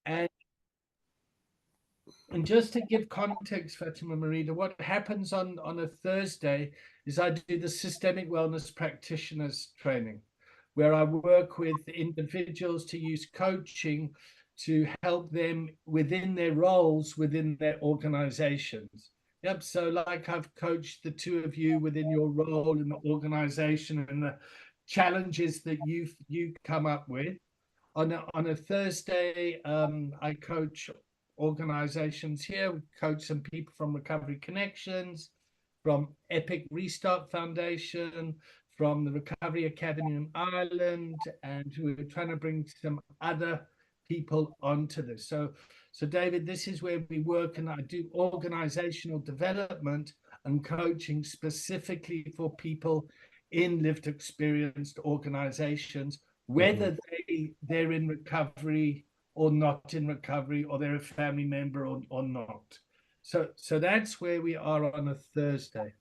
And just to give context, Fatima Mureeda, what happens on a Thursday is I do the systemic wellness practitioners training, where I work with individuals to use coaching to help them within their roles within their organizations. Yep. So, like I've coached the two of you within your role in the organization and the challenges that you come up with. On a Thursday, I coach organizations here. We coach some people from Recovery Connections, from Epic Restart Foundation, from the Recovery Academy in Ireland, and we're trying to bring some other people onto this. So David, this is where we work, and I do organizational development and coaching specifically for people in lived experienced organizations, whether they're in recovery or not in recovery, or they're a family member or not. So that's where we are on a Thursday.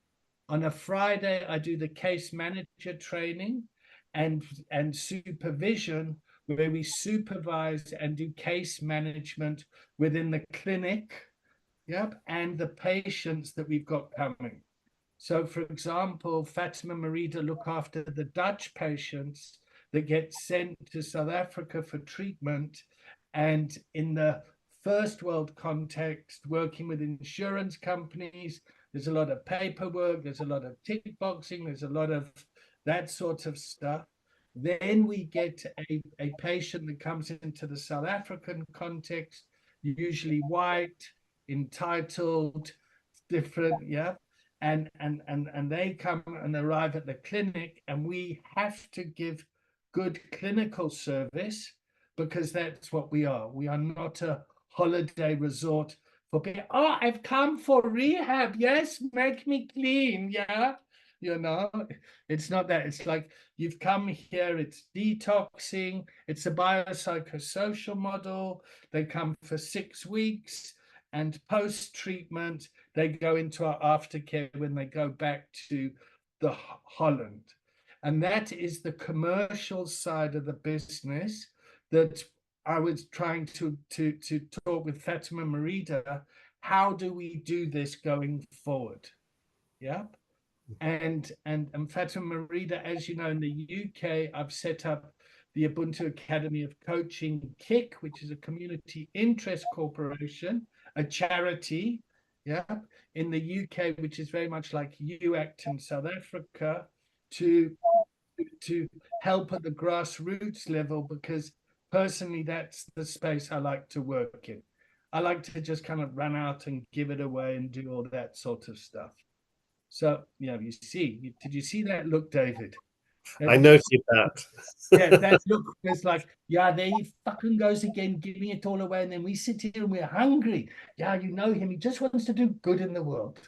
On a Friday, I do the case manager training and supervision, where we supervise and do case management within the clinic, yep, and the patients that we've got coming. So, for example, Fatima Mureeda look after the Dutch patients that get sent to South Africa for treatment. And in the first world context, working with insurance companies, there's a lot of paperwork, there's a lot of tick boxing, there's a lot of that sort of stuff. Then we get a patient that comes into the South African context, usually white, entitled, different, yeah, and they come and arrive at the clinic, and we have to give good clinical service, because that's what we are. We are not a holiday resort for people. Oh, I've come for rehab. Yes, make me clean. Yeah. You know, it's not that. It's like you've come here, it's detoxing, it's a biopsychosocial model. They come for 6 weeks, and post treatment, they go into our aftercare when they go back to the Holland. And that is the commercial side of the business that I was trying to talk with Fatima Mureeda. How do we do this going forward? Yeah. And Fatima Mureeda, as you know, in the UK, I've set up the Ubuntu Academy of Coaching, KIC, which is a community interest corporation, a charity, yeah, in the UK, which is very much like UACT in South Africa, to to help at the grassroots level, because personally, that's the space I like to work in. I like to just kind of run out and give it away and do all that sort of stuff. So, you see, did you see that look, David? I That, noted that. yeah, that look is like, yeah, there he fucking goes again, giving it all away. And then we sit here and we're hungry. Yeah, you know him. He just wants to do good in the world.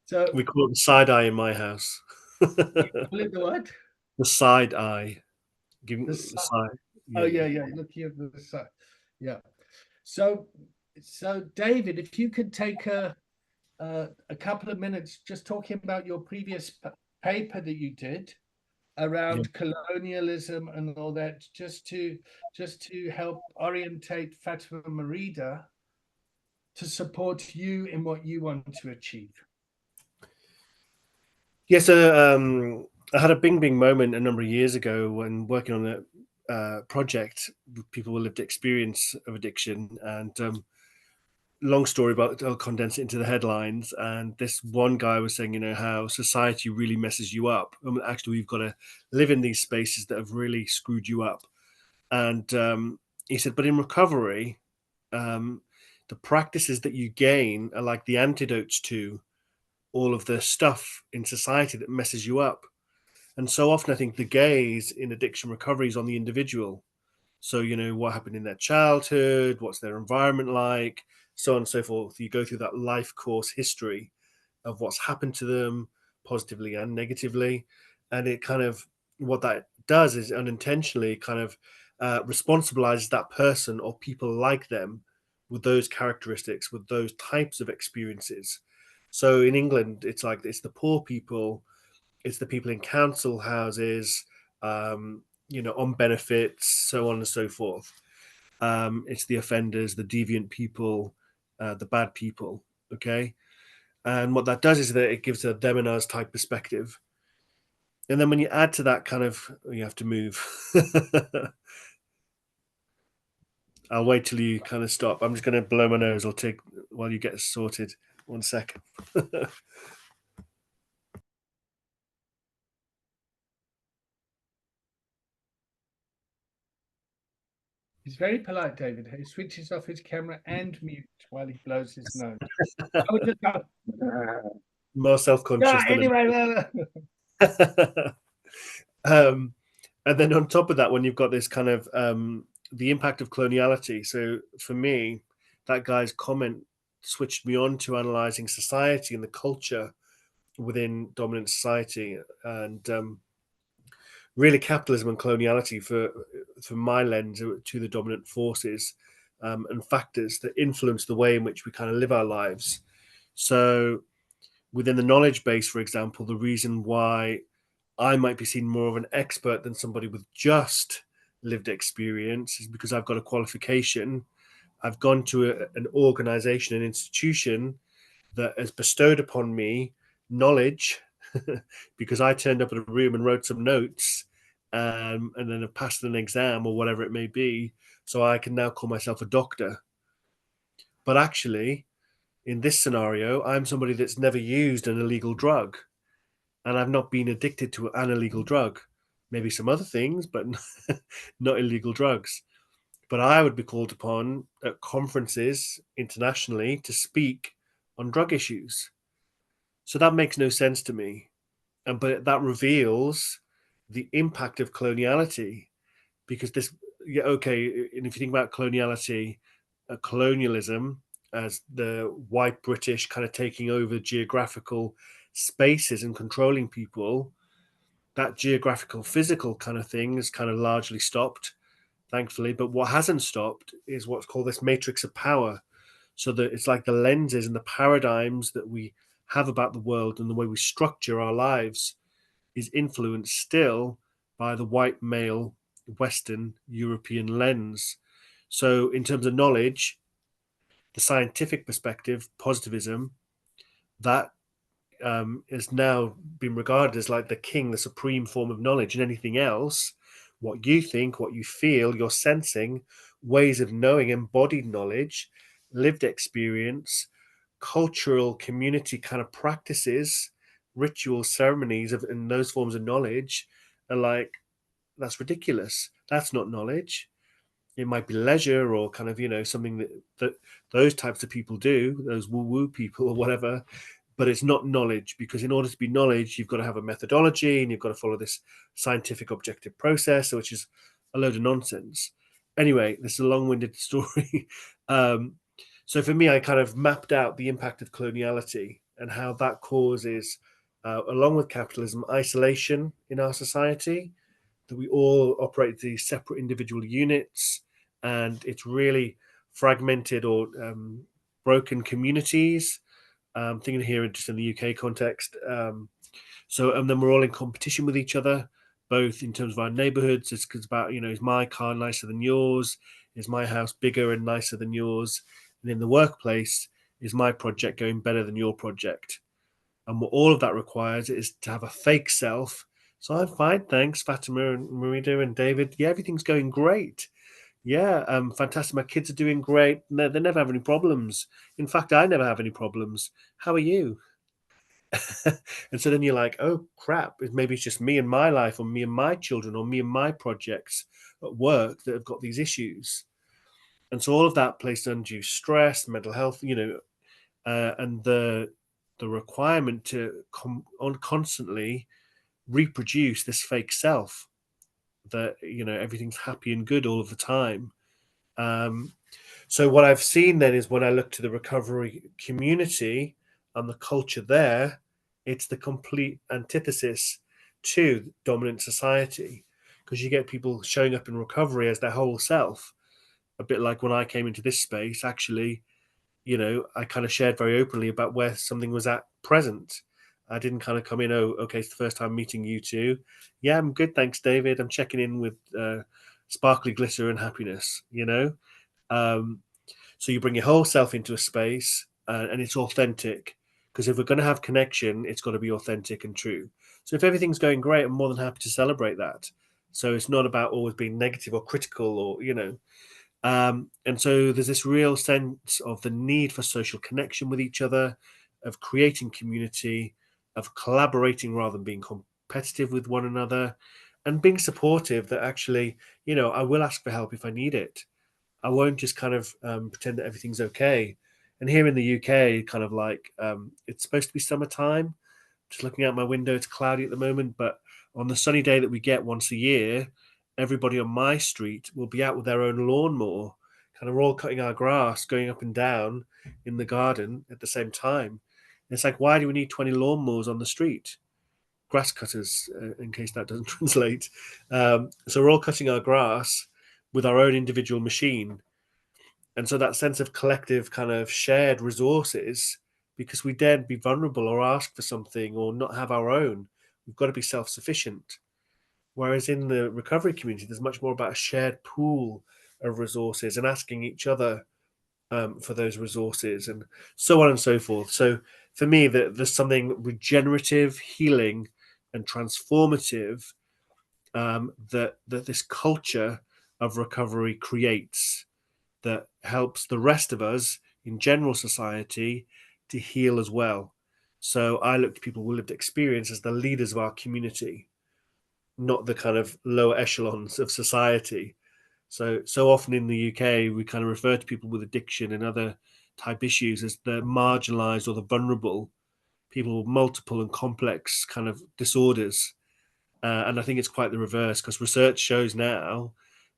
So, We call it the side eye in my house. you The call it the what? side eye. Giving The the side. side. Oh, Yeah, yeah, yeah. yeah. Look here, the side. Yeah. So, so David, if you could take a couple of minutes just talking about your previous paper that you did Yeah. around colonialism and all that, just to help orientate Fatima Mureeda to support you in what you want to achieve. Yeah, so I had a bing bing moment a number of years ago when working on a project with people with lived experience of addiction. And long story, but I'll condense it into the headlines. And this one guy was saying, how society really messes you up. Actually, we've got to live in these spaces that have really screwed you up. And he said, but in recovery, um, the practices that you gain are like the antidotes to all of the stuff in society that messes you up. And so often, I think the gaze in addiction recovery is on the individual. So, what happened in their childhood, what's their environment like, so on and so forth. You go through that life course history of what's happened to them, positively and negatively. And it kind of, what that does is unintentionally kind of responsibilizes that person or people like them with those characteristics, with those types of experiences. So in England, it's like it's the poor people, it's the people in council houses, on benefits, so on and so forth. It's the offenders, the deviant people, the bad people. Okay. And what that does is that it gives a them and us type perspective. And then when you add to that kind of, you have to move. I'll wait till you kind of stop. I'm just going to blow my nose. I'll take while you get sorted. 1 second. He's very polite, David. He switches off his camera and mute while he blows his nose. I would just go, More self-conscious than anyway. and then on top of that, when you've got this kind of the impact of coloniality. So for me, that guy's comment switched me on to analyzing society and the culture within dominant society, and really capitalism and coloniality for my lens to the dominant forces and factors that influence the way in which we kind of live our lives. So within the knowledge base, for example, the reason why I might be seen more of an expert than somebody with just lived experience is because I've got a qualification. I've gone to an organization, an institution that has bestowed upon me knowledge because I turned up at a room and wrote some notes and then have passed an exam or whatever it may be. So I can now call myself a doctor. But actually, in this scenario, I'm somebody that's never used an illegal drug and I've not been addicted to an illegal drug. Maybe some other things, but not illegal drugs. But I would be called upon at conferences internationally to speak on drug issues. So that makes no sense to me. But that reveals the impact of coloniality, because this, yeah, okay, and if you think about coloniality, colonialism as the white British kind of taking over geographical spaces and controlling people, that geographical physical kind of thing is kind of largely stopped, thankfully. But what hasn't stopped is what's called this matrix of power. So that it's like the lenses and the paradigms that we have about the world and the way we structure our lives is influenced still by the white male Western European lens. So in terms of knowledge, the scientific perspective, positivism, that has now been regarded as like the king, the supreme form of knowledge, and anything else, what you think, what you feel, your sensing, ways of knowing, embodied knowledge, lived experience, cultural community kind of practices, ritual ceremonies and those forms of knowledge are like, that's ridiculous. That's not knowledge. It might be leisure or kind of, something that those types of people do, those woo-woo people or whatever, but it's not knowledge, because in order to be knowledge, you've got to have a methodology and you've got to follow this scientific objective process, which is a load of nonsense. Anyway, this is a long-winded story. So for me, I kind of mapped out the impact of coloniality and how that causes, along with capitalism, isolation in our society, that we all operate these separate individual units, and it's really fragmented or broken communities. Thinking here just in the UK context. And then we're all in competition with each other, both in terms of our neighborhoods. It's about, is my car nicer than yours? Is my house bigger and nicer than yours? And in the workplace, is my project going better than your project? And what all of that requires is to have a fake self. So I'm fine, thanks, Fatima and Mureeda and David. Yeah, everything's going great. Yeah, fantastic. My kids are doing great. No, they never have any problems. In fact, I never have any problems. How are you? And so then you're like, oh crap, maybe it's just me and my life, or me and my children, or me and my projects at work that have got these issues. And so all of that placed undue stress, mental health, and the requirement to constantly reproduce this fake self that everything's happy and good all of the time. So what I've seen then is when I look to the recovery community and the culture there, it's the complete antithesis to dominant society, because you get people showing up in recovery as their whole self. A bit like when I came into this space, actually, I kind of shared very openly about where something was at present. I didn't kind of come in, oh, okay, it's the first time meeting you two. Yeah, I'm good, thanks, David. I'm checking in with sparkly glitter and happiness, you know? So you bring your whole self into a space and it's authentic. Because if we're going to have connection, it's got to be authentic and true. So if everything's going great, I'm more than happy to celebrate that. So it's not about always being negative or critical or, you know. And so there's this real sense of the need for social connection with each other, of creating community, of collaborating rather than being competitive with one another, and being supportive that actually, you know, I will ask for help if I need it. I won't just kind of pretend that everything's okay. And here in the UK, kind of like it's supposed to be summertime. Just looking out my window, it's cloudy at the moment, but on the sunny day that we get once a year, everybody on my street will be out with their own lawnmower, kind of all cutting our grass, going up and down in the garden at the same time. And it's like, why do we need 20 lawnmowers on the street? Grass cutters, in case that doesn't translate. So we're all cutting our grass with our own individual machine. And so that sense of collective kind of shared resources, because we daren't be vulnerable or ask for something or not have our own, we've got to be self-sufficient. Whereas in the recovery community, there's much more about a shared pool of resources and asking each other for those resources and so on and so forth. So for me, there's something regenerative, healing, and transformative that this culture of recovery creates that helps the rest of us in general society to heal as well. So I look to people with lived experience as the leaders of our community, not the kind of lower echelons of society. So often in the UK, we kind of refer to people with addiction and other type issues as the marginalized or the vulnerable, people with multiple and complex kind of disorders. And I think it's quite the reverse because research shows now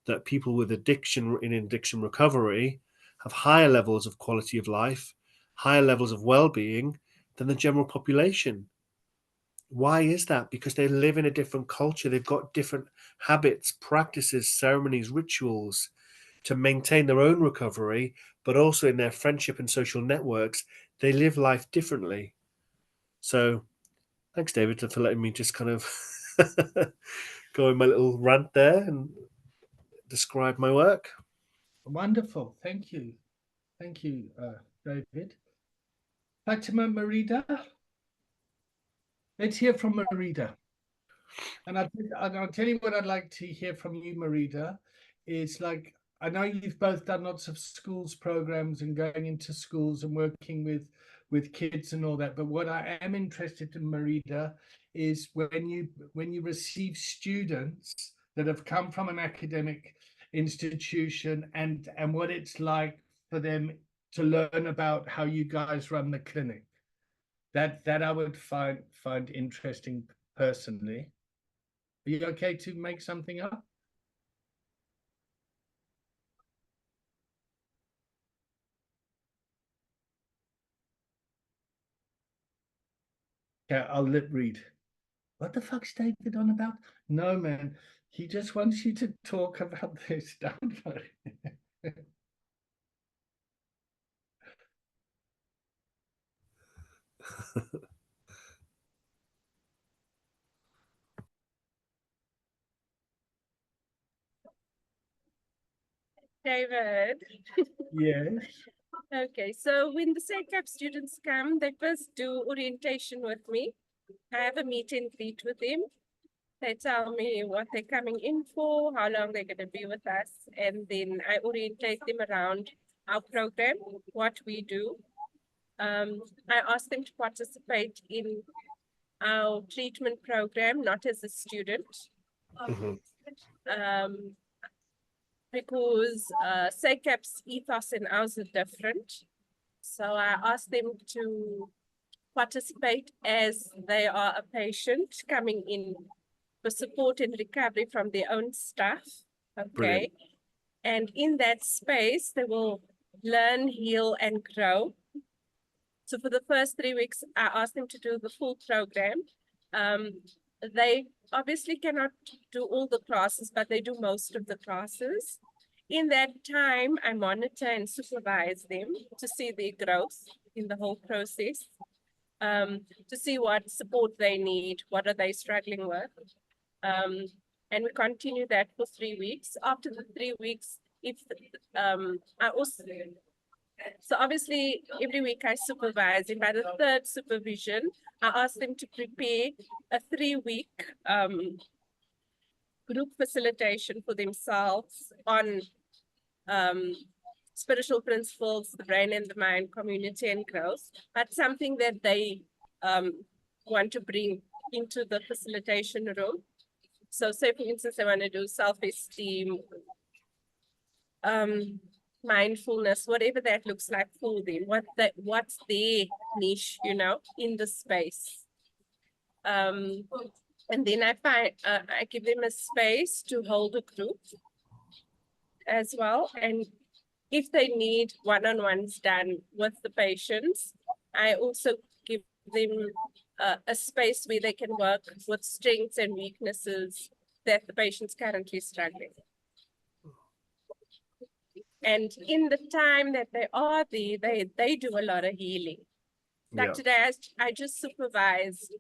that people with addiction in addiction recovery have higher levels of quality of life, higher levels of well-being than the general population. Why is that? Because they live in a different culture. They've got different habits, practices, ceremonies, rituals to maintain their own recovery, but also in their friendship and social networks, they live life differently. So thanks, David, for letting me just kind of go in my little rant there and describe my work. Wonderful. Thank you. Thank you, David. Fatima, Mureeda. Let's hear from Mureeda. And I'll tell you what I'd like to hear from you, Mureeda, is like, I know you've both done lots of schools programs and going into schools and working with kids and all that. But what I am interested in, Mureeda, is when you receive students that have come from an academic institution and what it's like for them to learn about how you guys run the clinic. That I would find interesting personally. Are you okay to make something up? Yeah, I'll lip read. What the fuck's David on about? No, man. He just wants you to talk about this. Don't worry. David. Yes. Okay, so when the SACAP students come, they first do orientation with me. I have a meet and greet with them. They tell me what they're coming in for, how long they're going to be with us, and then I orientate them around our program, what we do. I ask them to participate in our treatment program, not as a student. Mhm. Because SACAP's ethos and ours are different. So I asked them to participate as they are a patient coming in for support and recovery from their own staff. Okay. Brilliant. And in that space, they will learn, heal, and grow. So for the first 3 weeks, I asked them to do the full program. They obviously cannot do all the classes, but they do most of the classes. In that time, I monitor and supervise them to see their growth in the whole process. to see what support they need, what are they struggling with. And we continue that for 3 weeks. After the 3 weeks, if I also, so obviously every week I supervise, and by the third supervision, I ask them to prepare a 3-week group facilitation for themselves on spiritual principles, the brain and the mind, community and growth, but something that they want to bring into the facilitation room. So say, for instance, they want to do self-esteem, mindfulness, whatever that looks like for them, what's their niche, you know, in the space. And then I give them a space to hold a group as well. And if they need one-on-ones done with the patients, I also give them a space where they can work with strengths and weaknesses that the patient's currently struggling. And in the time that they are there, they do a lot of healing. Like today, I just supervised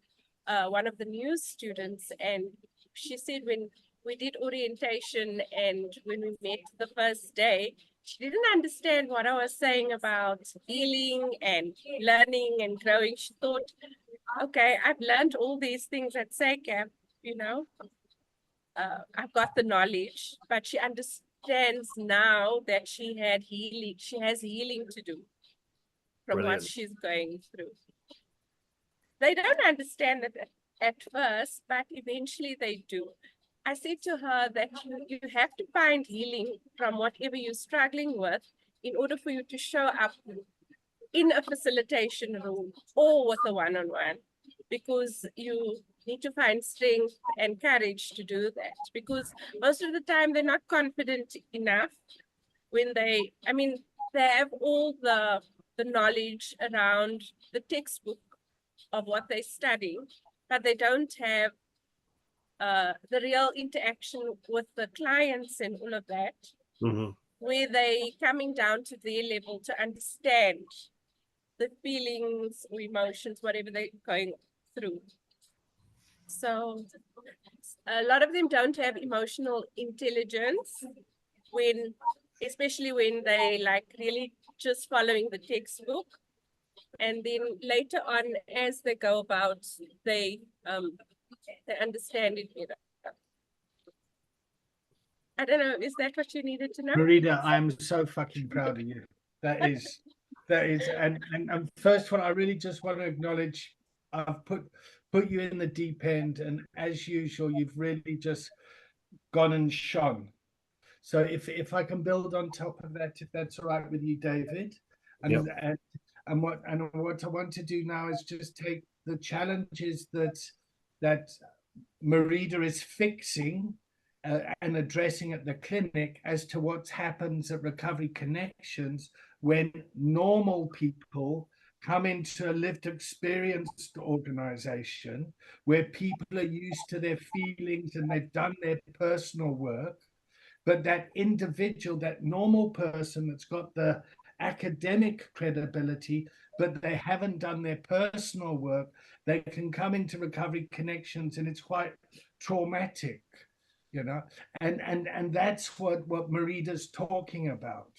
one of the new students, and she said when we did orientation and when we met the first day, she didn't understand what I was saying about healing and learning and growing. She thought, okay, I've learned all these things at SACAP, you know, I've got the knowledge, but she understands now that she has healing to do from Brilliant. what she's going through. They don't understand it at first, but eventually they do. I said to her that you have to find healing from whatever you're struggling with in order for you to show up in a facilitation room or with a one-on-one, because you need to find strength and courage to do that, because most of the time they're not confident enough when they have all the knowledge around the textbook of what they study, but they don't have the real interaction with the clients and all of that, where they coming down to their level to understand the feelings or emotions, whatever they're going through. So a lot of them don't have emotional intelligence especially when they like really just following the textbook. And then later on, as they go about, they understand it better. I don't know, is that what you needed to know? Mureeda, I'm so fucking proud of you. That is, and first of all, I really just want to acknowledge I've put you in the deep end, and as usual, you've really just gone and shone. So if I can build on top of that, if that's all right with you, David, and what I want to do now is just take the challenges that Mureeda is fixing and addressing at the clinic as to what happens at Recovery Connections when normal people come into a lived experienced organization where people are used to their feelings and they've done their personal work, but that individual, that normal person that's got the academic credibility, but they haven't done their personal work, they can come into Recovery Connections and it's quite traumatic, you know, and that's what Mureeda's talking about,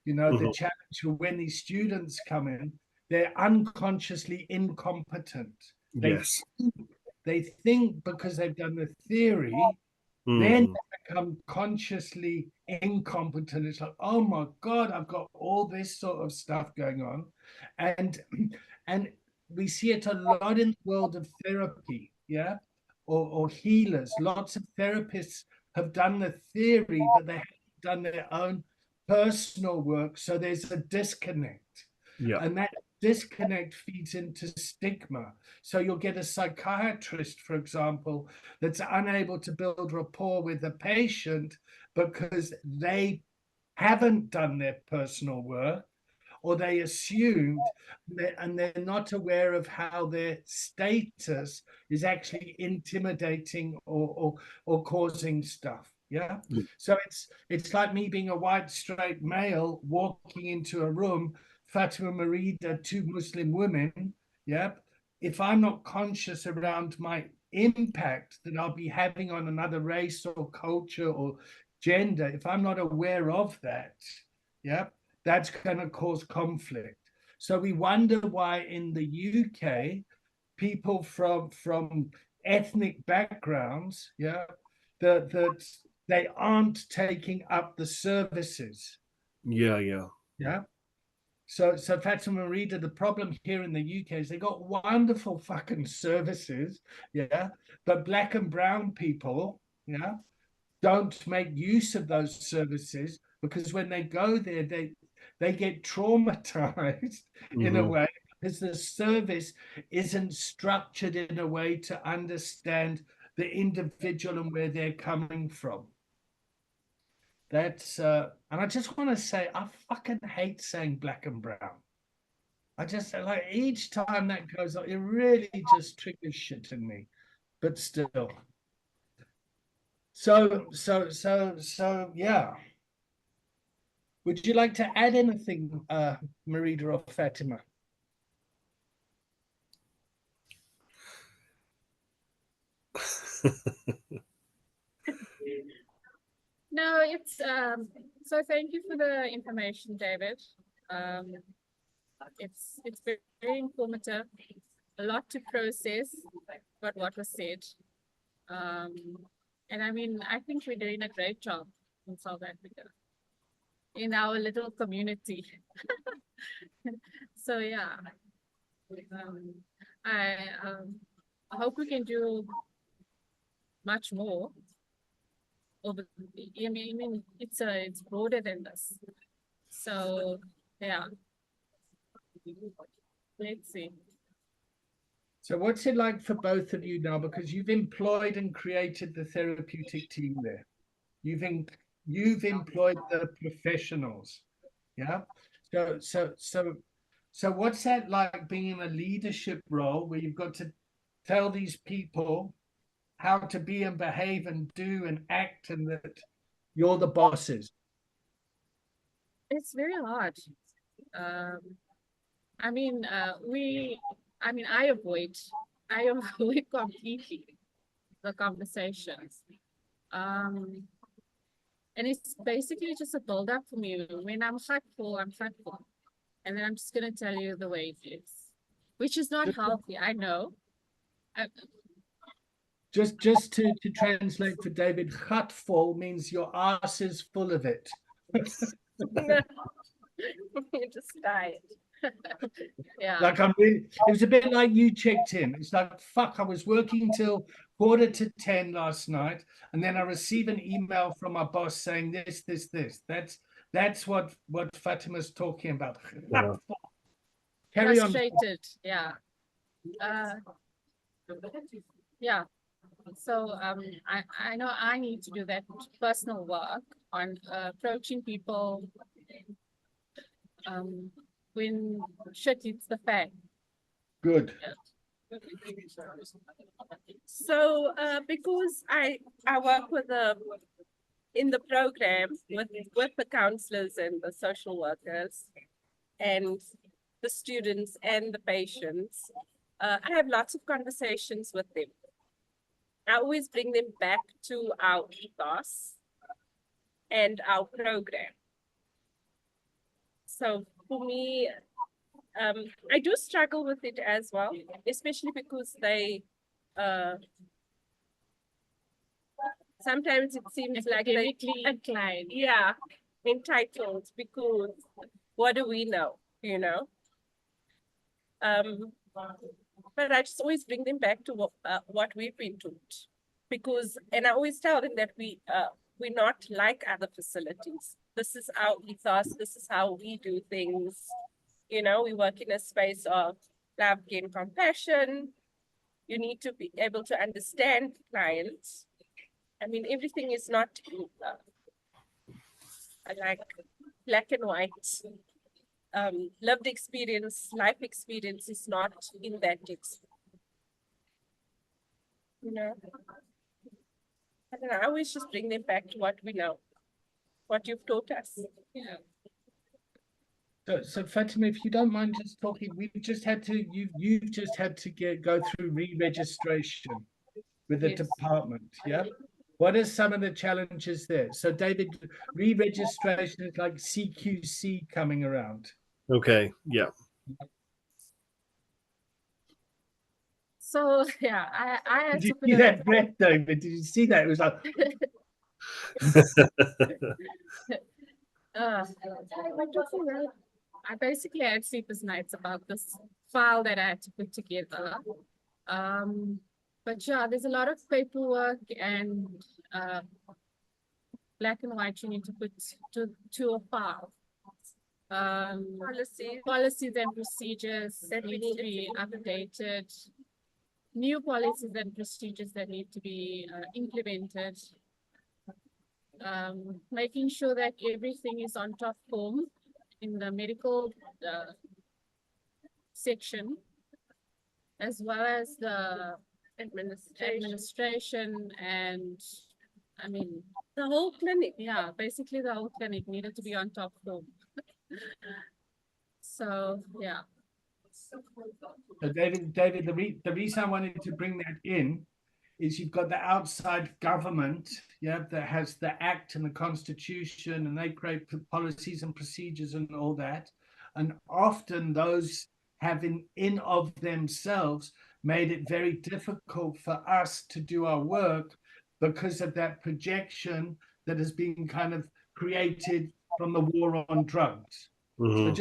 you know, the challenge of when these students come in, they're unconsciously incompetent. They think because they've done the theory, then they become consciously incompetent. It's like, oh my God, I've got all this sort of stuff going on. And we see it a lot in the world of therapy, yeah, or healers. Lots of therapists have done the theory, but they haven't done their own personal work. So there's a disconnect. And that disconnect feeds into stigma. So you'll get a psychiatrist, for example, that's unable to build rapport with the patient because they haven't done their personal work, or they assumed and they're not aware of how their status is actually intimidating or causing stuff. Yeah. So it's like me being a white straight male walking into a room, Fatima Mureeda, 2 Muslim women, yeah, if I'm not conscious around my impact that I'll be having on another race or culture or gender, if I'm not aware of that, yeah, that's going to cause conflict. So we wonder why in the UK, people from ethnic backgrounds, yeah, that they aren't taking up the services. Yeah, yeah. Yeah. So Fatima Mureeda, the problem here in the UK is they got wonderful fucking services, yeah, but black and brown people, yeah, don't make use of those services because when they go there, they get traumatized in a way because the service isn't structured in a way to understand the individual and where they're coming from. That's and I just want to say I fucking hate saying black and brown. I just like each time that goes on, it really just triggers shit in me. But still. So yeah. Would you like to add anything, Mureeda or Fatima? No, it's so thank you for the information, David. It's very informative, a lot to process, but what was said. And I mean, I think we're doing a great job in South Africa, in our little community. So yeah, I I hope we can do much more. Over, I mean, it's broader than this. So yeah, let's see. So what's it like for both of you now? Because you've employed and created the therapeutic team there. You've employed the professionals. Yeah. So what's that like being in a leadership role where you've got to tell these people how to be and behave and do and act and that you're the bosses? It's very hard. I mean, I avoid completely the conversations. And it's basically just a build up for me. When I'm hurtful, I'm hurtful. And then I'm just going to tell you the way it is, which is not healthy. I know. Just to translate for David, hurtful means your ass is full of it. You just died. Yeah. Like it was a bit like you checked in. It's like, fuck, I was working till 9:45 last night, and then I receive an email from my boss saying this. That's what Fatima's talking about. Yeah. Carry on. Frustrated. Yeah. Yeah. So I know I need to do that personal work on approaching people when shit hits the fan. Good. So because I work with in the program with the counselors and the social workers and the students and the patients, I have lots of conversations with them. I always bring them back to our ethos and our program. So for me, I do struggle with it as well, especially because they sometimes it seems like they inclined. Yeah, entitled because what do we know, you know? But I just always bring them back to what we've been taught, because, and I always tell them that we're not like other facilities. This is our ethos. This is how we do things. You know, we work in a space of love, care, and compassion. You need to be able to understand clients. I mean, everything is not like black and white. Lived experience, life experience is not in that text. You know, I don't know, I always just bring them back to what we know, what you've taught us. Yeah. So Fatima, if you don't mind just talking, you've just had to go through re-registration with the Yes. department, yeah? What are some of the challenges there? So David, re-registration is like CQC coming around. Okay, yeah. So yeah, I had Did you to put see a that breath, David? Did you see that? It was like, I basically had sleepless nights about this file that I had to put together. But yeah, there's a lot of paperwork and black and white you need to put to a file. Policies and procedures that need to be updated, new policies and procedures that need to be implemented, making sure that everything is on top form in the medical section, as well as the administration and, I mean, The whole clinic. yeah, basically the whole clinic needed to be on top form. So yeah. so David, the reason I wanted to bring that in is you've got the outside government, yeah, that has the act and the constitution, and they create policies and procedures and all that. And often those have in of themselves made it very difficult for us to do our work because of that projection that has been kind of created from the war on drugs. So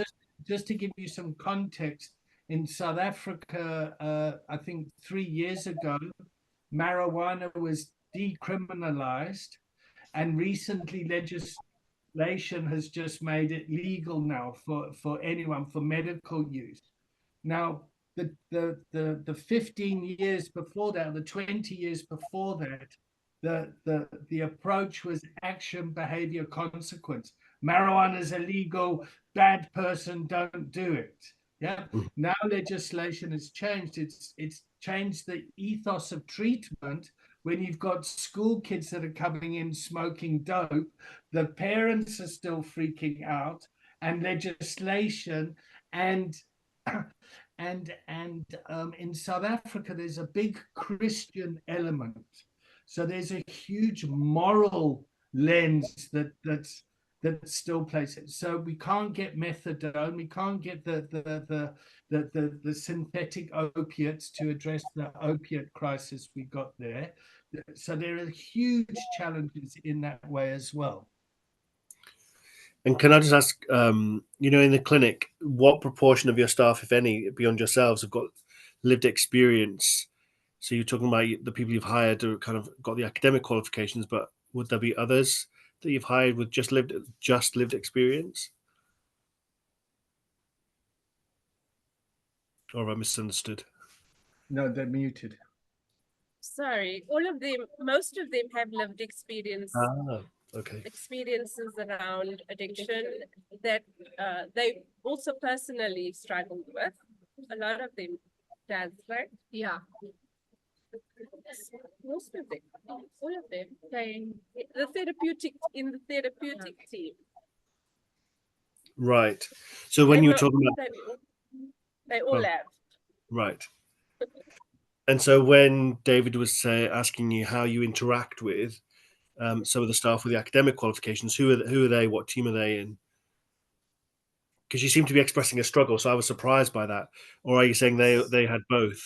just to give you some context, in South Africa, I think 3 years ago, marijuana was decriminalized, and recently legislation has just made it legal now for anyone for medical use. Now, the 15 years before that, the 20 years before that, the approach was action, behavior, consequence. Marijuana is illegal, bad person, don't do it. Yeah. Now legislation has changed. It's changed the ethos of treatment. When you've got school kids that are coming in smoking dope, the parents are still freaking out, and legislation and in South Africa, there's a big Christian element. So there's a huge moral lens that still plays it. So we can't get methadone, we can't get the synthetic opiates to address the opiate crisis we got there. So there are huge challenges in that way as well. And can I just ask, in the clinic, what proportion of your staff, if any, beyond yourselves, have got lived experience? So you're talking about the people you've hired who kind of got the academic qualifications, but would there be others that you've hired with just lived experience? Or have I misunderstood? No, they're muted. Sorry, most of them have lived experience. Okay. Experiences around addiction that they also personally struggled with. A lot of them does, right? Yeah. Most of them. All of them playing The therapeutic team. Right. So when you were talking about they all have. right. And so when David was asking you how you interact with some of the staff with the academic qualifications, who are they? What team are they in? Because you seem to be expressing a struggle, so I was surprised by that. Or are you saying they had both?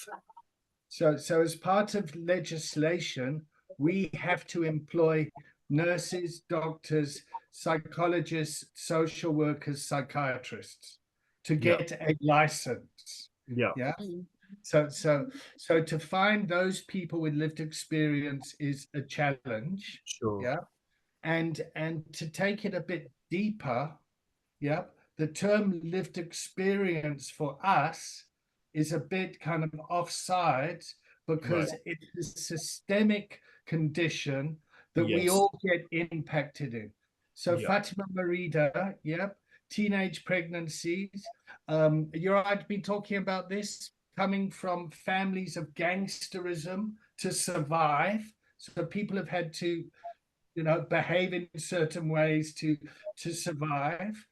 So as part of legislation, we have to employ nurses, doctors, psychologists, social workers, psychiatrists to get a license. Yeah. Yeah. So to find those people with lived experience is a challenge. Sure. Yeah. And to take it a bit deeper, yeah, the term lived experience for us is a bit kind of offside because it's a systemic condition that we all get impacted in. So Fatima Mureeda, teenage pregnancies. I've been talking about this, coming from families of gangsterism to survive. So people have had to, behave in certain ways to survive.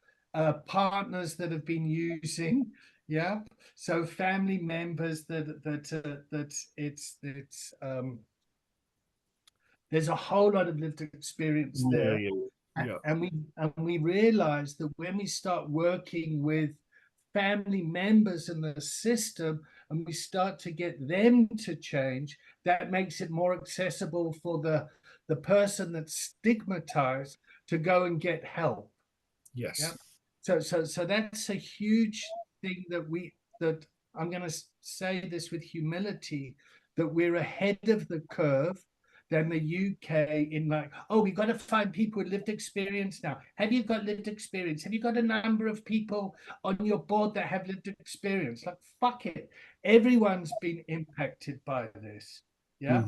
partners that have been using, yeah. So family members there's a whole lot of lived experience there. Yeah. And we realize that when we start working with family members in the system and we start to get them to change, that makes it more accessible for the person that's stigmatized to go and get help. Yes. Yeah. So that's a huge thing that I'm going to say this with humility, that we're ahead of the curve than the UK in like, oh, we've got to find people with lived experience now. Have you got lived experience? Have you got a number of people on your board that have lived experience? Like, fuck it. Everyone's been impacted by this. Yeah.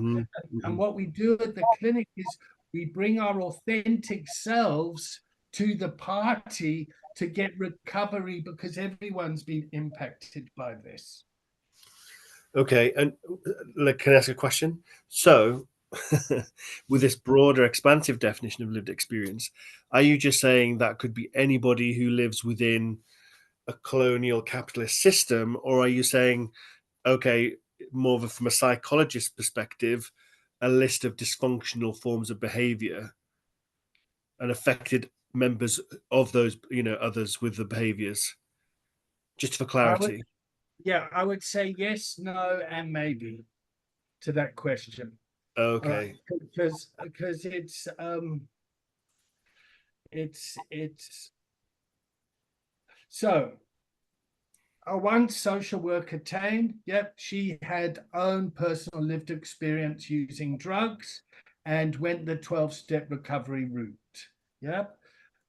And what we do at the clinic is we bring our authentic selves to the party to get recovery because everyone's been impacted by this. Okay, and like, can I ask a question? So, with this broader, expansive definition of lived experience, are you just saying that could be anybody who lives within a colonial capitalist system, or are you saying, okay, more from a psychologist perspective, a list of dysfunctional forms of behavior and affected members of those, others with the behaviors? Just for clarity. I would say yes, no, and maybe to that question. Okay. Because it's so one social worker, Tane, yep, she had own personal lived experience using drugs and went the 12-step recovery route. Yep.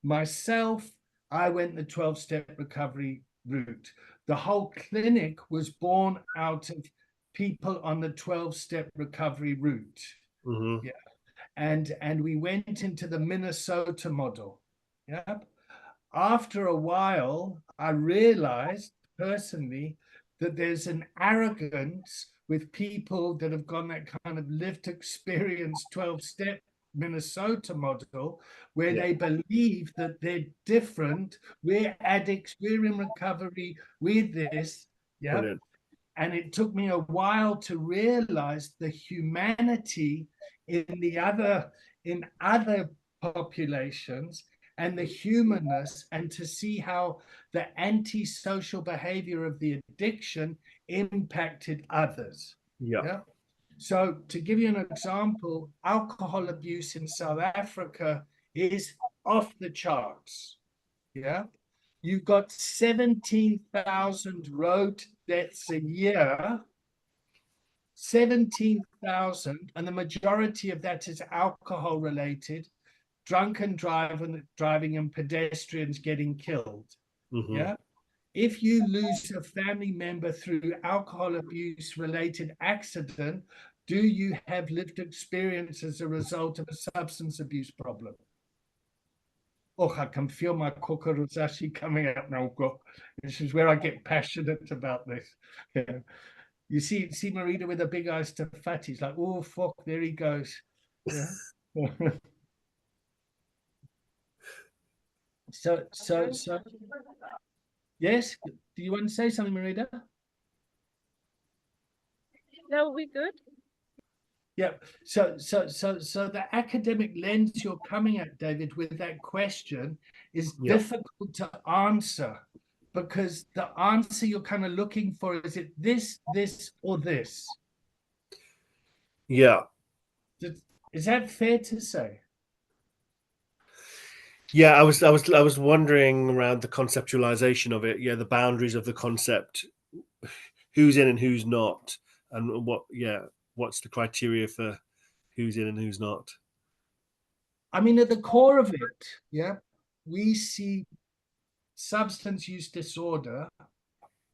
Myself, I went the 12-step recovery route. The whole clinic was born out of people on the 12-step recovery route. Yeah. And we went into the Minnesota model. Yeah. After a while, I realized personally that there's an arrogance with people that have gone that kind of lived experience 12-step Minnesota model where they believe that they're different. We're addicts, we're in recovery, we're this. Yeah. Brilliant. And it took me a while to realize the humanity in other populations and the humanness, and to see how the antisocial behavior of the addiction impacted others. Yeah. So to give you an example, alcohol abuse in South Africa is off the charts. Yeah. You've got 17,000 road deaths a year, 17,000, and the majority of that is alcohol related, drunken driving and pedestrians getting killed. Yeah. If you lose a family member through alcohol abuse related accident, do you have lived experience as a result of a substance abuse problem? Oh, I can feel my kokoros actually coming up now. This is where I get passionate about this. Yeah. You see Mureeda with the big eyes to fat. He's like, oh, fuck, there he goes. Yeah. So, yes. Do you want to say something, Mureeda? No, we good. Yeah. So the academic lens you're coming at, David, with that question is difficult to answer, because the answer you're kind of looking for is it this, or this? Yeah. Is that fair to say? Yeah, I was wondering around the conceptualization of it. Yeah, the boundaries of the concept, who's in and who's not, and what's the criteria for who's in and who's not. I mean, at the core of it, yeah, we see substance use disorder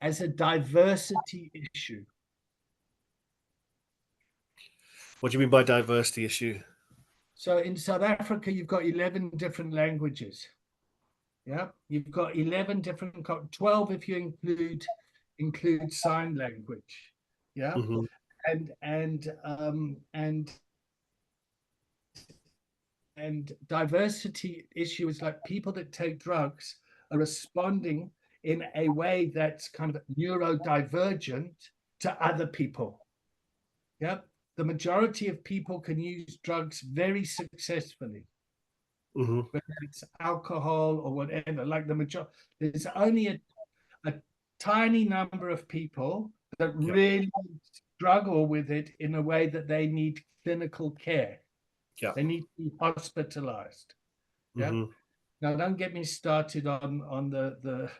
as a diversity issue. What do you mean by diversity issue? So in South Africa, you've got 11 different languages. Yeah, you've got 11 different, 12 if you include sign language. Yeah, and diversity issue is like people that take drugs are responding in a way that's kind of neurodivergent to other people. Yep. The majority of people can use drugs very successfully, whether it's alcohol or whatever. Like the majority, there's only a tiny number of people that really struggle with it in a way that they need clinical care. They need to be hospitalized. Now, don't get me started on the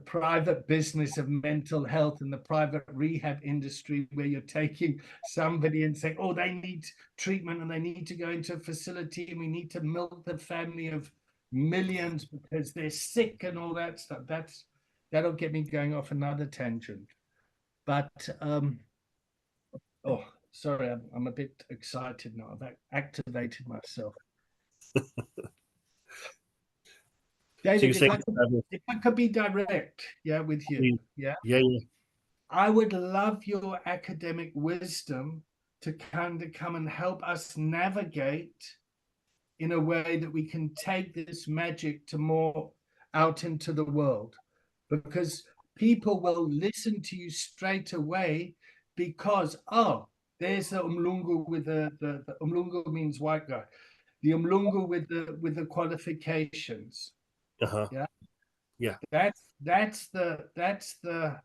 private business of mental health and the private rehab industry, where you're taking somebody and saying, oh, they need treatment and they need to go into a facility and we need to milk the family of millions because they're sick and all that stuff. That'll get me going off another tangent. But oh, sorry, I'm a bit excited now. I've activated myself. David, So if I could be direct, with you, I would love your academic wisdom to kind of come and help us navigate in a way that we can take this magic to more out into the world, because people will listen to you straight away because, oh, there's the umlungu with the umlungu means white guy, the umlungu with the qualifications. That's the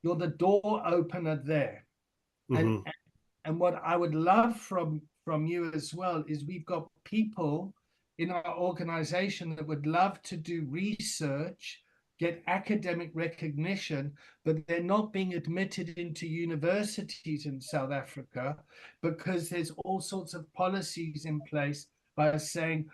you're the door opener there. And what I would love from you as well is we've got people in our organization that would love to do research, get academic recognition, but they're not being admitted into universities in South Africa because there's all sorts of policies in place by saying,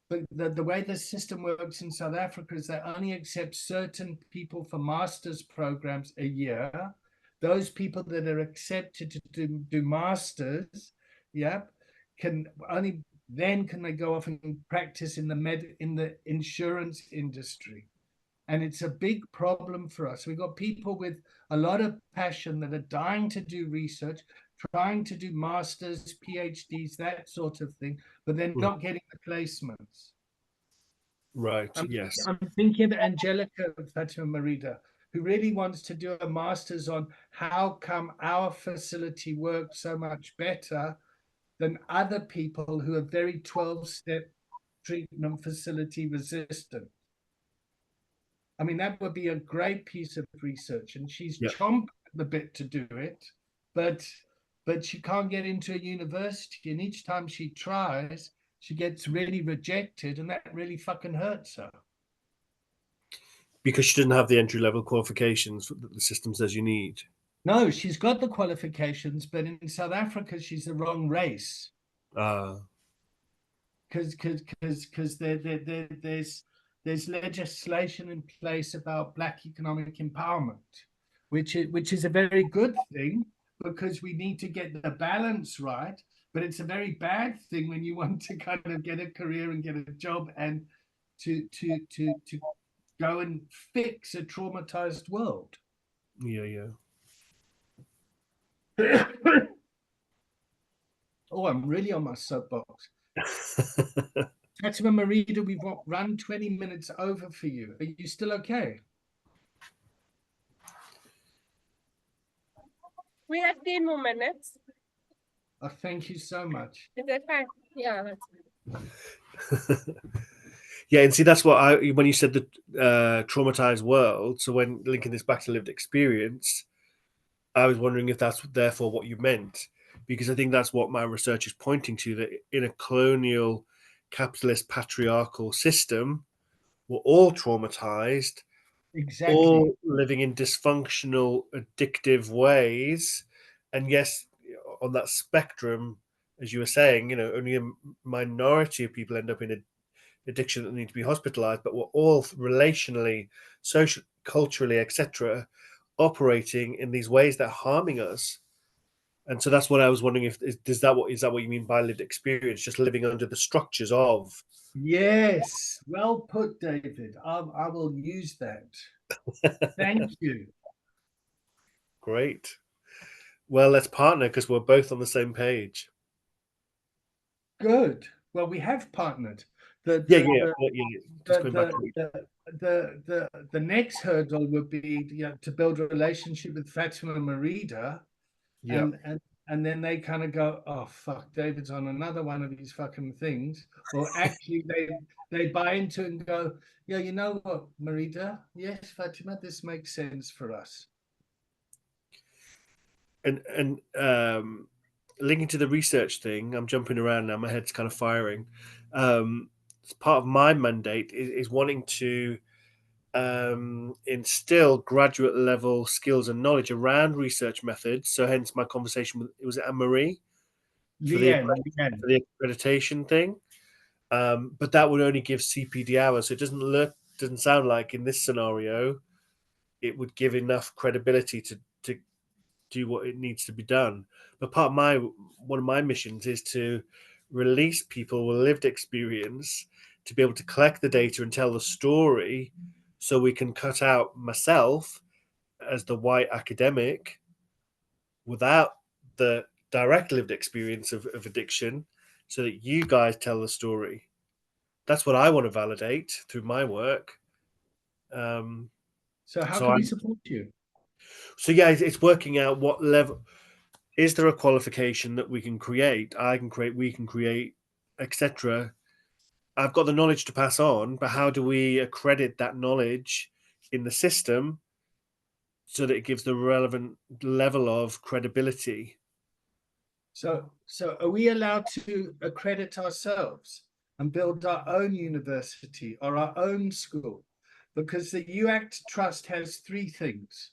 but the way the system works in South Africa is they only accept certain people for master's programs a year. Those people that are accepted to do masters, can only then can they go off and practice in the insurance industry. And it's a big problem for us. We've got people with a lot of passion that are dying to do research, trying to do masters, PhDs, that sort of thing, but they're not getting the placements. Right. I'm thinking of Angelica Fatima Mureeda, who really wants to do a master's on how come our facility works so much better than other people who are very 12-step treatment facility resistant. I mean, that would be a great piece of research, and she's chomping at the bit to do it, but she can't get into a university, and each time she tries, she gets really rejected, and that really fucking hurts her. Because she doesn't have the entry-level qualifications that the system says you need. No, she's got the qualifications, but in South Africa, she's the wrong race. Because there's legislation in place about Black economic empowerment, which is a very good thing because we need to get the balance right. But it's a very bad thing when you want to kind of get a career and get a job and to go and fix a traumatized world. Oh, I'm really on my soapbox. Fatima Mureeda, we've run 20 minutes over for you. Are you still okay? We have 10 more minutes. Oh, thank you so much. Is that fine? Yeah, that's fine. Yeah, and see, that's what when you said the traumatized world, so when linking this back to lived experience, I was wondering if that's therefore what you meant, because I think that's what my research is pointing to, that in a colonial, capitalist, patriarchal system, we're all traumatized, all living in dysfunctional, addictive ways. And yes, on that spectrum, as you were saying, only a minority of people end up in addiction that need to be hospitalized, but we're all relationally, social, culturally, etc., operating in these ways that are harming us. And so that's what I was wondering, is that what you mean by lived experience, just living under the structures of? Yes, well put, David. I will use that. Thank you. Great. Well, let's partner because we're both on the same page. Good. Well, we have partnered. Just going back to the next hurdle would be to build a relationship with Fatima and Mureeda, and then they kind of go, oh fuck, David's on another one of these fucking things, or actually they buy into it and go, yeah, you know what, Mureeda, yes, Fatima, this makes sense for us. And linking to the research thing, I'm jumping around now, my head's kind of firing. It's part of my mandate is wanting to instill graduate level skills and knowledge around research methods. So hence my conversation with, it was Anne-Marie for the accreditation thing. But that would only give CPD hours. So it doesn't sound like in this scenario it would give enough credibility to do what it needs to be done. But one of my missions is to release people with lived experience to be able to collect the data and tell the story, so we can cut out myself as the white academic without the direct lived experience of addiction, so that you guys tell the story. That's what I want to validate through my work. So how can we support you? So yeah, it's working out what level. Is there a qualification that we can create? I can create, we can create, etc. I've got the knowledge to pass on, but how do we accredit that knowledge in the system so that it gives the relevant level of credibility? So are we allowed to accredit ourselves and build our own university or our own school? Because the UACT Trust has three things.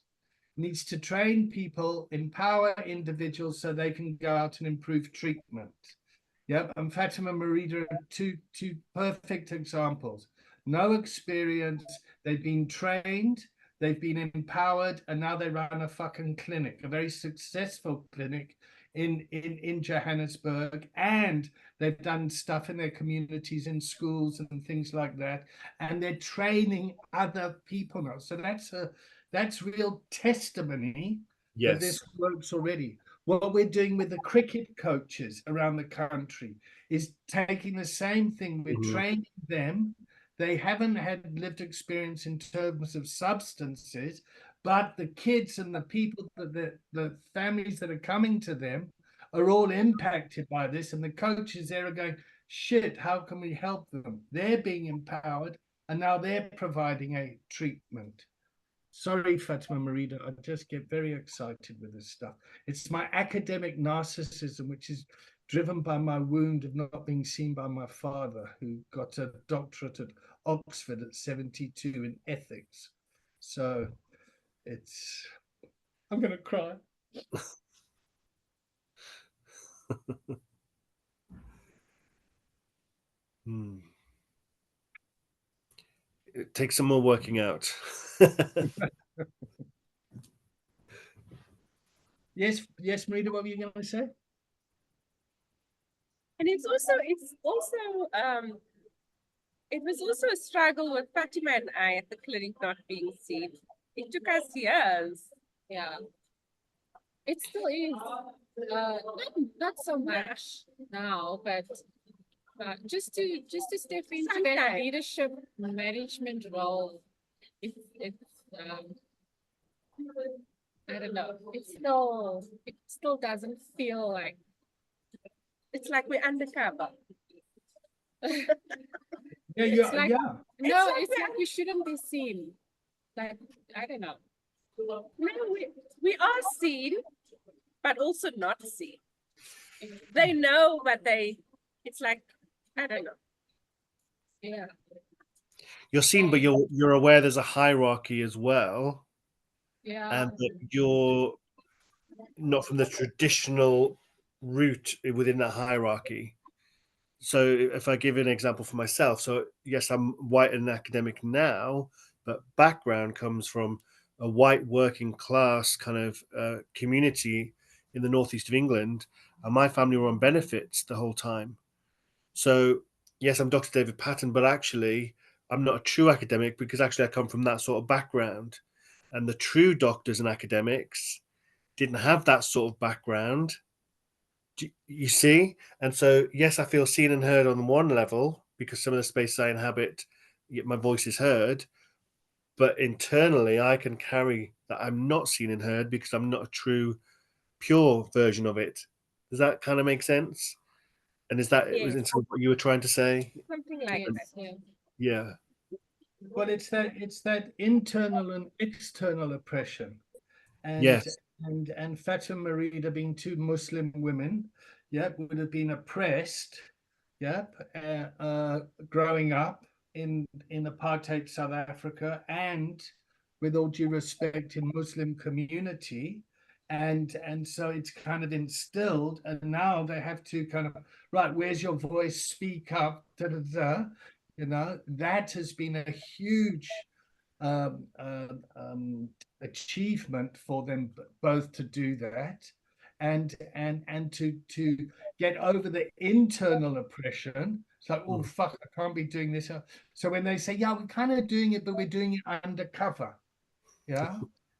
It needs to train people, empower individuals so they can go out and improve treatment. Yep, and Fatima and Mureeda are two perfect examples. No experience, they've been trained, they've been empowered, and now they run a fucking clinic, a very successful clinic in Johannesburg, and they've done stuff in their communities, in schools and things like that, and they're training other people now. So that's real testimony that this works already. What we're doing with the cricket coaches around the country is taking the same thing. We're training them. They haven't had lived experience in terms of substances, but the kids and the people, the families that are coming to them are all impacted by this. And the coaches there are going, shit, how can we help them? They're being empowered, and now they're providing a treatment. Sorry, Fatima Mureeda, I just get very excited with this stuff. It's my academic narcissism, which is driven by my wound of not being seen by my father, who got a doctorate at Oxford at 72 in ethics. So I'm going to cry. It takes some more working out. Yes, Mureeda, what were you going to say? And it was also a struggle with Fatima and I at the clinic not being seen. It took us years. Yeah. It still is. Not so much now, but just to step into that leadership management role, it's I don't know. It still doesn't feel like. It's like we're undercover. No, it's like we shouldn't be seen. Like, I don't know. No, we are seen, but also not seen. They know, but it's like, I don't know. Yeah. You're seen, but you're aware there's a hierarchy as well. Yeah. And that you're not from the traditional route within that hierarchy. So if I give an example for myself, so yes, I'm white and academic now, but background comes from a white working class kind of community in the northeast of England, and my family were on benefits the whole time. So yes, I'm Dr. David Patton, but actually I'm not a true academic, because actually I come from that sort of background, and the true doctors and academics didn't have that sort of background. You see? And so yes, I feel seen and heard on one level, because some of the spaces I inhabit, my voice is heard, but internally I can carry that I'm not seen and heard because I'm not a true, pure version of it. Does that kind of make sense? And is that Yes. what you were trying to say? Something like Yes, that. yeah. Yeah. Well, it's that internal and external oppression, and Yes. and Fatima Mureeda being two Muslim women, would have been oppressed, growing up in apartheid South Africa, and with all due respect in Muslim community, and so it's kind of instilled, and now they have to kind of, right, where's your voice, speak up, da da da. That has been a huge achievement for them both to do that, and to get over the internal oppression. It's like, oh fuck, I can't be doing this. So when they say, yeah, we're kind of doing it, but we're doing it undercover,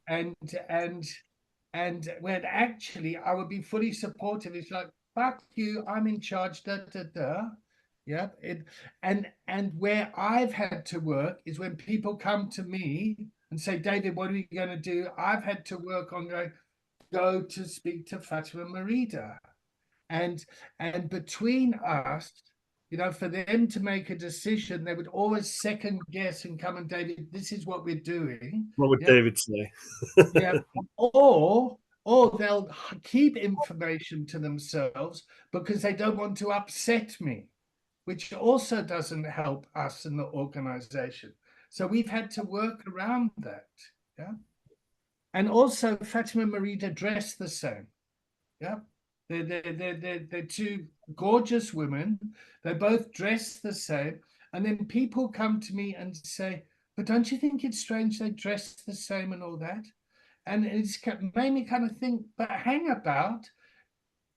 and when actually I would be fully supportive. It's like, fuck you, I'm in charge, da da da. Yeah, and where I've had to work is when people come to me and say, David, what are we going to do? I've had to work on go to speak to Fatima Mureeda, and between us, for them to make a decision, they would always second guess and come and, David, this is what we're doing. What would David say? Or they'll keep information to themselves because they don't want to upset me, which also doesn't help us in the organization. So we've had to work around that. And also Fatima Mureeda dressed the same. They're two gorgeous women. They both dress the same. And then people come to me and say, but don't you think it's strange they dress the same and all that? And it's made me kind of think, but hang about.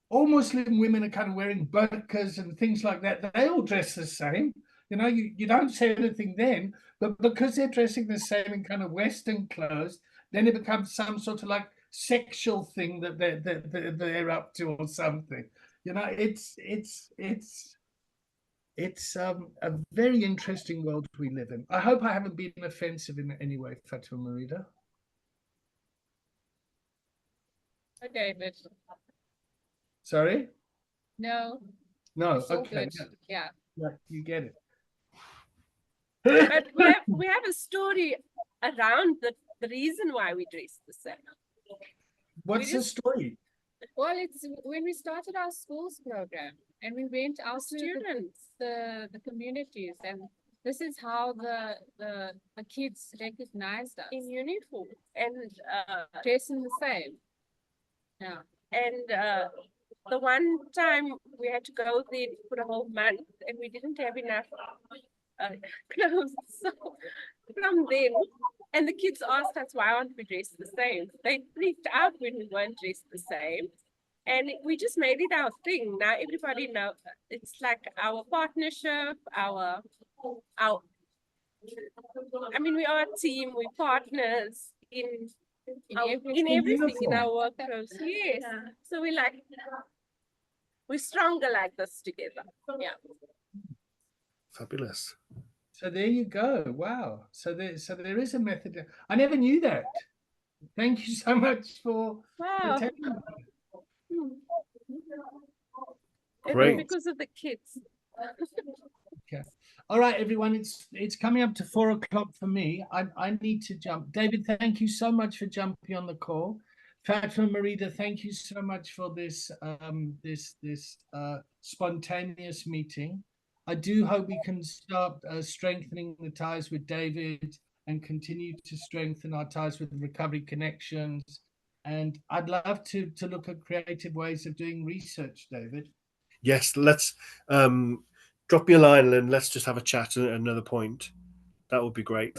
All Muslim women are kind of wearing burqas and things like that. They all dress the same. You don't say anything then, but because they're dressing the same in kind of Western clothes, then it becomes some sort of like sexual thing that they're up to or something. It's a very interesting world we live in. I hope I haven't been offensive in any way, Fatima Mureeda. David. Sorry? No. No, It's all okay. good. Yeah. You get it. But we have a story around the reason why we dress the same. What's the story? Well, it's when we started our schools program and we went out to the communities, and this is how the kids recognized us In uniform and dressing the same. Yeah. And the one time we had to go there for a whole month and we didn't have enough clothes. So from then, and the kids asked us, why aren't we dressed the same? They freaked out when we weren't dressed the same. And we just made it our thing. Now everybody knows it's like our partnership, I mean, we are a team, we're partners in everything, in our work clothes. Yes. Yeah. So we're stronger like this together. Yeah. Fabulous. So there you go. Wow. So there is a method. I never knew that. Thank you so much for telling me. Great. Because of the kids. Okay. All right, everyone. It's coming up to 4 o'clock for me. I need to jump. David, thank you so much for jumping on the call. Fatima Mureeda, thank you so much for this spontaneous meeting. I do hope we can start strengthening the ties with David and continue to strengthen our ties with Recovery Connections. And I'd love to look at creative ways of doing research, David. Yes, let's drop me a line and let's just have a chat at another point. That would be great.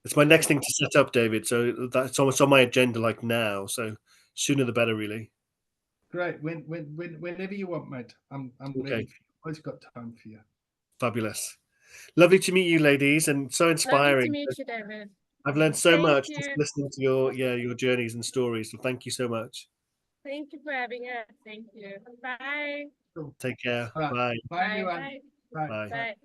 It's my next thing to set up, David. So that's almost on my agenda like now. So sooner the better, really. Great. Whenever you want, mate. I'm Okay. ready. Always got time for you. Fabulous. Lovely to meet you, ladies, and so inspiring. Lovely to meet you, David. I've learned so Thank much you. just listening to your journeys and stories. So thank you so much. Thank you for having us. Thank you. Bye. Take care. Right. Bye. Bye, everyone. Bye. Bye. Bye. Bye.